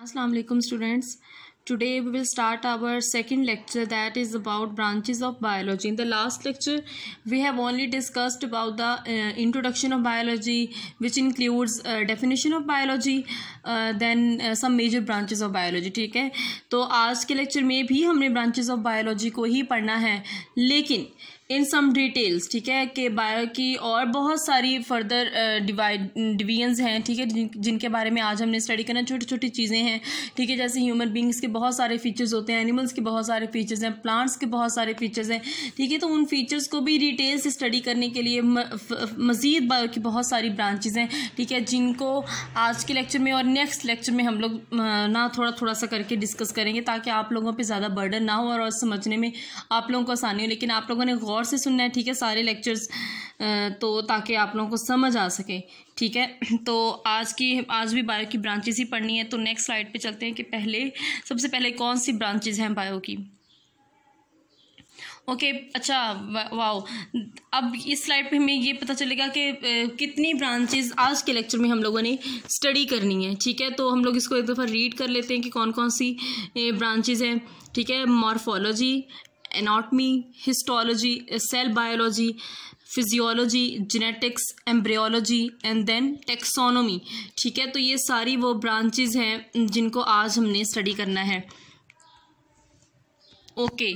Assalamu alaikum students. Today we will start our second lecture that is about branches of biology. In the last lecture we have only discussed about the introduction of biology, which includes definition of biology, then some major branches of biology. ठीक है, तो आज के lecture में भी हमने branches of biology को ही पढ़ना है, लेकिन इन सम डिटेल्स, ठीक है, कि बायो की और बहुत सारी फर्दर डिवीजन्स हैं, ठीक है, जिनके बारे में आज हमने स्टडी करना। छोटी छोटी चीज़ें हैं, ठीक है, जैसे ह्यूमन बींग्स के बहुत सारे फीचर्स होते हैं, एनिमल्स के बहुत सारे फीचर्स हैं, प्लांट्स के बहुत सारे फीचर्स हैं, ठीक है। तो उन फीचर्स को भी डिटेल से स्टडी करने के लिए मज़ीद बायो की बहुत सारी ब्रांचेज हैं, ठीक है, जिनको आज के लेक्चर में और नेक्स्ट लेक्चर में हम लोग ना थोड़ा सा करके डिस्कस करेंगे, ताकि आप लोगों पर ज़्यादा बर्डन ना हो और समझने में आप लोगों को आसानी हो। लेकिन आप लोगों ने गौर से सुनना है, ठीक है, सारे लेक्चर्स, तो ताकि आप लोगों को समझ आ सके, ठीक है। तो आज भी बायो की ब्रांचेस ही पढ़नी है। तो नेक्स्ट स्लाइड पे चलते हैं कि सबसे पहले कौन सी ब्रांचेस हैं बायो की। ओके, अच्छा, वाओ, अब इस स्लाइड पे हमें ये पता चलेगा कि कितनी ब्रांचेस आज के लेक्चर में हम लोगों ने स्टडी करनी है, ठीक है। तो हम लोग इसको एक दफ़ा रीड कर लेते हैं कि कौन कौन सी ब्रांचेस हैं, ठीक है। Morphology, anatomy, histology, cell biology, physiology, genetics, embryology and then taxonomy, ठीक है। तो ये सारी वो ब्रांचेस हैं जिनको आज हमने स्टडी करना है। ओके,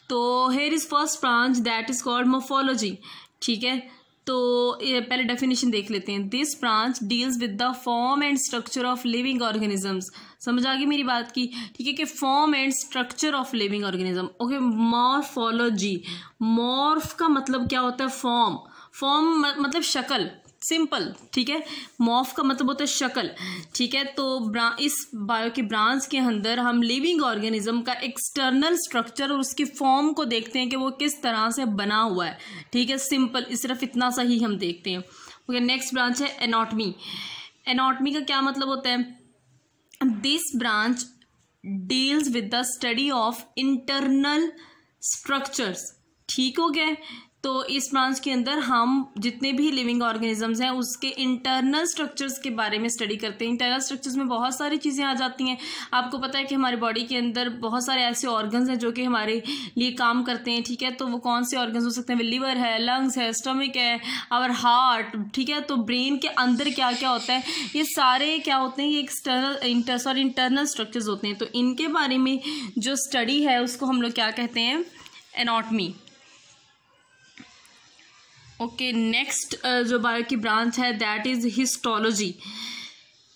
तो here is first branch that is called morphology, ठीक है। तो पहले डेफिनेशन देख लेते हैं। This branch deals with the form and structure of living organisms. समझ आ गई मेरी बात की, ठीक है, कि form and structure of living organism. Okay, morphology, morph का मतलब क्या होता है? फॉर्म मतलब शक्ल, सिंपल, ठीक है। मॉर्फ का मतलब होता है शक्ल, ठीक है। तो इस बायो की ब्रांच के अंदर हम लिविंग ऑर्गेनिज्म का एक्सटर्नल स्ट्रक्चर और उसकी फॉर्म को देखते हैं कि वो किस तरह से बना हुआ है, ठीक है, सिंपल, सिर्फ इतना सा ही हम देखते हैं। ओके, नेक्स्ट ब्रांच है एनाटॉमी। एनाटॉमी का क्या मतलब होता है? This branch deals with the study of internal structures, ठीक हो गया। तो इस ब्रांच के अंदर हम जितने भी लिविंग ऑर्गेनिजम्स हैं उसके इंटरनल स्ट्रक्चर्स के बारे में स्टडी करते हैं। इंटरनल स्ट्रक्चर्स में बहुत सारी चीज़ें आ जाती हैं। आपको पता है कि हमारे बॉडी के अंदर बहुत सारे ऐसे ऑर्गन्स हैं जो कि हमारे लिए काम करते हैं, ठीक है। तो वो कौन से ऑर्गन्स हो सकते हैं? लिवर है, लंग्स है, स्टमक है, आवर हार्ट, ठीक है। तो ब्रेन के अंदर क्या क्या होता है, ये सारे क्या होते हैं? ये इंटरनल स्ट्रक्चर्स होते हैं। तो इनके बारे में जो स्टडी है उसको हम लोग क्या कहते हैं? एनाटॉमी। ओके, नेक्स्ट जो बायो की ब्रांच है दैट इज हिस्टोलॉजी।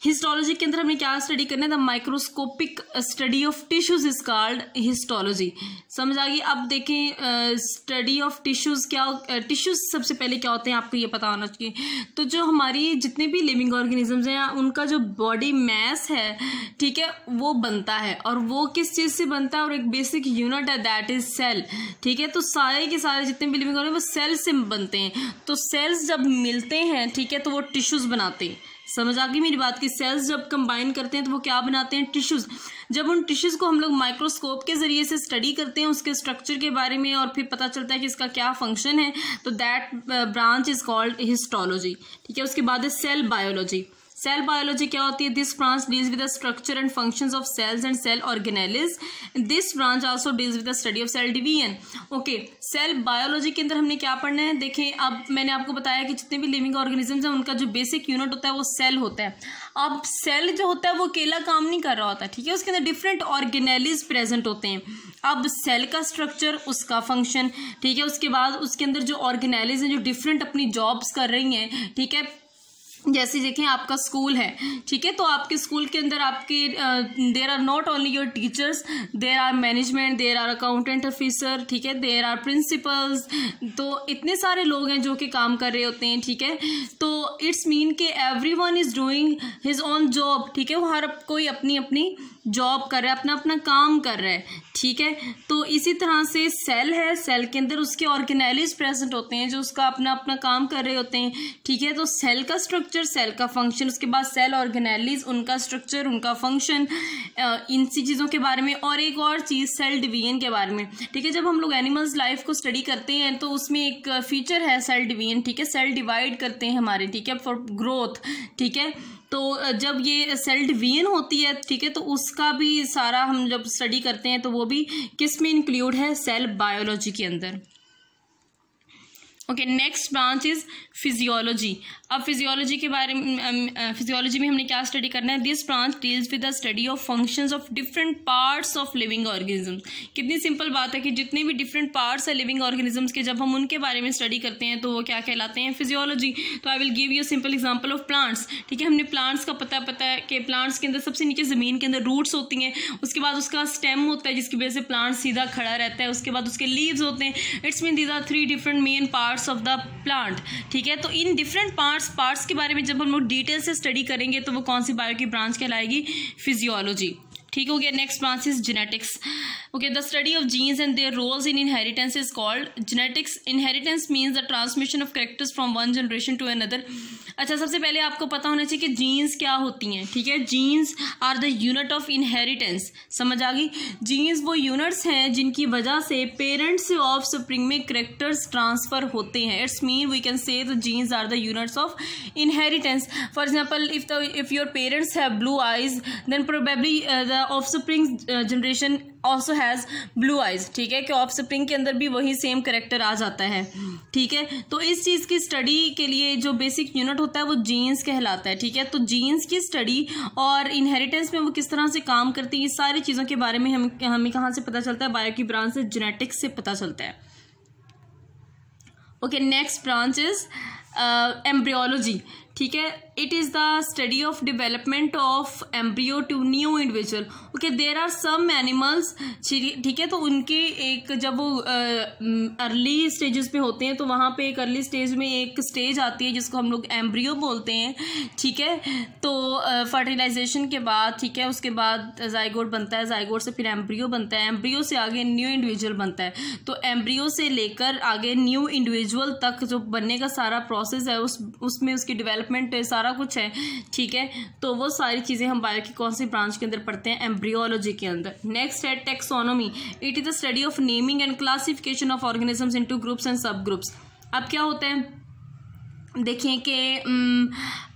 हिस्टोलॉजी के अंदर हमें क्या स्टडी करना है? The microscopic study of tissues is called histology. समझ आ गई। अब देखें स्टडी ऑफ टिश्यूज क्या, टिश्यूज सबसे पहले क्या होते हैं आपको ये पता होना चाहिए। तो जो हमारी जितने भी लिविंग ऑर्गेनिजम्स हैं उनका जो बॉडी मैस है, ठीक है, वो बनता है, और वो किस चीज़ से बनता है? और एक बेसिक यूनिट है दैट इज सेल, ठीक है। तो सारे के सारे जितने भी लिविंग ऑर्गेनिज्म वो सेल से बनते हैं। तो सेल्स जब मिलते हैं, ठीक है, तो वो टिश्यूज बनाते हैं। समझ आ गई मेरी बात की? सेल्स जब कंबाइन करते हैं तो वो क्या बनाते हैं? टिश्यूज। जब उन टिश्यूज को हम लोग माइक्रोस्कोप के जरिए से स्टडी करते हैं उसके स्ट्रक्चर के बारे में, और फिर पता चलता है कि इसका क्या फंक्शन है, तो that branch is called histology, ठीक है। उसके बाद है सेल बायोलॉजी। सेल बायोलॉजी क्या होती है? This branch deals with the structure and functions of cells and cell organelles. This branch also deals with the study of cell division. Okay, cell biology के अंदर हमने क्या पढ़ना है? देखें, अब मैंने आपको बताया कि जितने भी लिविंग ऑर्गेनिजम्स हैं उनका जो बेसिक यूनिट होता है वो सेल होता है। अब सेल जो होता है वो अकेला काम नहीं कर रहा होता, ठीक है, उसके अंदर डिफरेंट ऑर्गेनेल्स प्रेजेंट होते हैं। अब सेल का स्ट्रक्चर, उसका फंक्शन, ठीक है, उसके बाद उसके अंदर जो ऑर्गेनेल्स हैं जो डिफरेंट अपनी जॉब्स कर रही हैं, ठीक है। जैसे देखें आपका स्कूल है, ठीक है, तो आपके स्कूल के अंदर आपके there are not only your teachers, there are management, there are accountant officer, ठीक है, देर आर प्रिंसिपल्स। तो इतने सारे लोग हैं जो कि काम कर रहे होते हैं, ठीक है। तो इट्स मीन कि everyone is doing his own job, ठीक है, वो हर कोई अपनी अपनी जॉब कर रहा है, अपना अपना काम कर रहा है, ठीक है। तो इसी तरह से सेल है, सेल के अंदर उसके ऑर्गेनेल्स प्रेजेंट होते हैं जो उसका अपना अपना काम कर रहे होते हैं, ठीक है। तो सेल का स्ट्रक्चर, सेल का फंक्शन, उसके बाद सेल ऑर्गेनेल्स, उनका स्ट्रक्चर, उनका फंक्शन, इन सी चीज़ों के बारे में। और एक और चीज़ सेल डिवीजन के बारे में, ठीक है। जब हम लोग एनिमल्स लाइफ को स्टडी करते हैं तो उसमें एक फीचर है सेल डिवीजन, ठीक है, सेल डिवाइड करते हैं हमारे, ठीक है, फॉर ग्रोथ, ठीक है। तो जब ये सेल डिवीजन होती है, ठीक है, तो उसका भी सारा हम जब स्टडी करते हैं तो वो भी किस में इंक्लूड है, सेल बायोलॉजी के अंदर। Okay, next branch is physiology. अब फिजियोलॉजी के बारे में, फिजियोलॉजी में हमने क्या स्टडी करना है, this branch deals with the study of functions of different parts of living organism. कितनी सिंपल बात है कि जितने भी डिफरेंट पार्ट्स है लिविंग ऑर्गेनिजम्स के, जब हम उनके बारे में स्टडी करते हैं तो वो क्या कहलाते हैं, फिजियोलॉजी। तो I will give you simple example of plants, ठीक है। हमने प्लांट्स का पता है कि प्लांट्स के अंदर सबसे नीचे ज़मीन के अंदर रूट्स होती हैं, उसके बाद उसका स्टेम होता है जिसकी वजह से प्लांट सीधा खड़ा रहता है, उसके बाद उसके लीव्स होते हैं। It's mean these are 3 different main parts of the plant, ठीक है। तो इन डिफरेंट पार्ट्स के बारे में जब हम लोग डिटेल से स्टडी करेंगे तो वो कौन सी बायो की ब्रांच कहलाएगी, फिजियोलॉजी, ठीक हो गया। Next branch is genetics. Okay, the study of genes and their roles in inheritance is called genetics. Inheritance means the transmission of characters from one generation to another. अच्छा, सबसे पहले आपको पता होना चाहिए कि जीन्स क्या होती हैं, ठीक है। Genes are the unit of inheritance, समझ आ गई। जीन्स वो यूनिट्स हैं जिनकी वजह से पेरेंट्स से ऑफ स्प्रिंग में कैरेक्टर्स ट्रांसफर होते हैं। It's mean we can say the genes are the units of inheritance. For example, if your parents have blue eyes then probably the offspring generation also has blue eyes, ठीक है, कि offspring के अंदर भी वही same character आ जाता है, ठीक है। तो इस चीज़ की स्टडी के लिए जो बेसिक यूनिट होता है वो जीन्स कहलाता है, ठीक है। तो जीन्स की स्टडी और इनहेरिटेंस में वो किस तरह से काम करती है, ये सारी चीज़ों के बारे में हमें कहाँ से पता चलता है, बायो की ब्रांच से, जेनेटिक्स से पता चलता है। Okay, next branch is embryology, ठीक है। It is the study of development of embryo to new individual. Okay, there are some animals, ठीक है, तो उनके एक जब वो अर्ली स्टेजेस पे होते हैं तो वहाँ पे एक अर्ली स्टेज में एक स्टेज आती है जिसको हम लोग एम्ब्रियो बोलते हैं, ठीक है। तो फर्टिलाइजेशन के बाद, ठीक है, उसके बाद जाइगोट बनता है, जाइगोट से फिर एम्ब्रियो बनता है, एम्ब्रियो से आगे न्यू इंडिविजुअल बनता है। तो एम्ब्रियो से लेकर आगे न्यू इंडिविजुअल तक जो बनने का सारा प्रोसेस है उसमें उसकी डेवलपमेंट सारा कुछ है, ठीक है। तो वो सारी चीज़ें हम बायो की कौन सी ब्रांच के अंदर पढ़ते हैं, एम्ब्रियोलॉजी के अंदर। नेक्स्ट है taxonomy. It is the study of naming and classification of organisms into groups and सब ग्रुप्स। अब क्या होता है, देखें कि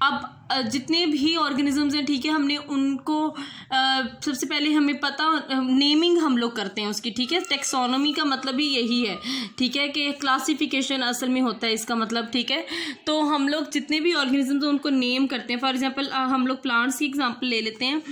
अब जितने भी ऑर्गेनिजम्स हैं, ठीक है, हमने उनको सबसे पहले हमें पता नेमिंग हम लोग करते हैं उसकी, ठीक है। टेक्सोनोमी का मतलब ही यही है, ठीक है, कि क्लासिफिकेशन असल में होता है इसका मतलब, ठीक है। तो हम लोग जितने भी ऑर्गेनिजम्स हैं उनको नेम करते हैं। फॉर एग्जांपल हम लोग प्लांट्स की एग्जांपल ले लेते हैं।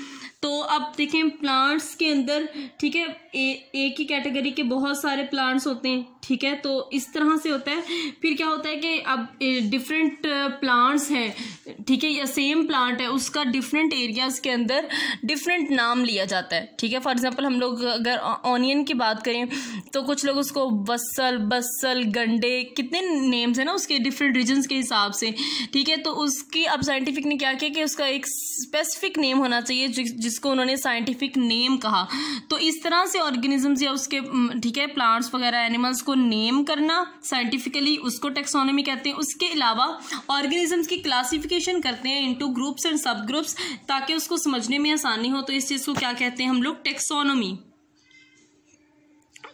तो अब देखें प्लांट्स के अंदर, ठीक है, एक ही कैटेगरी के बहुत सारे प्लांट्स होते हैं, ठीक है। तो इस तरह से होता है। फिर क्या होता है कि अब डिफरेंट प्लांट्स हैं, ठीक है, या सेम प्लांट है, उसका डिफरेंट एरियाज के अंदर डिफरेंट नाम लिया जाता है, ठीक है। फॉर एग्जांपल हम लोग अगर ऑनियन की बात करें तो कुछ लोग उसको बसल, गंडे, कितने नेम्स हैं ना उसके डिफरेंट रीजन्स के हिसाब से, ठीक है। तो उसकी अब साइंटिफिक ने क्या किया कि उसका एक स्पेसिफिक नेम होना चाहिए जिसको उन्होंने साइंटिफिक नेम कहा। तो इस तरह से ऑर्गेनिजम्स या उसके, ठीक है, प्लांट्स वगैरह एनिमल्स को नेम करना साइंटिफिकली, उसको टेक्सोनोमी कहते हैं। उसके अलावा ऑर्गेनिजम्स की क्लासिफिकेशन करते हैं इनटू ग्रुप्स एंड सब ग्रुप्स ताकि उसको समझने में आसानी हो। तो इस चीज़ को क्या कहते हैं हम लोग, टेक्सोनोमी।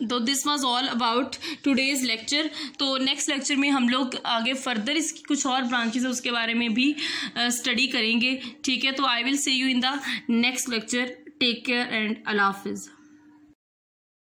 तो this was all about today's lecture. तो नेक्स्ट लेक्चर में हम लोग आगे फर्दर इसकी कुछ और ब्रांचेस है उसके बारे में भी स्टडी करेंगे, ठीक है। तो I will see you in the next lecture. Take care and अल्लाह हाफिज़।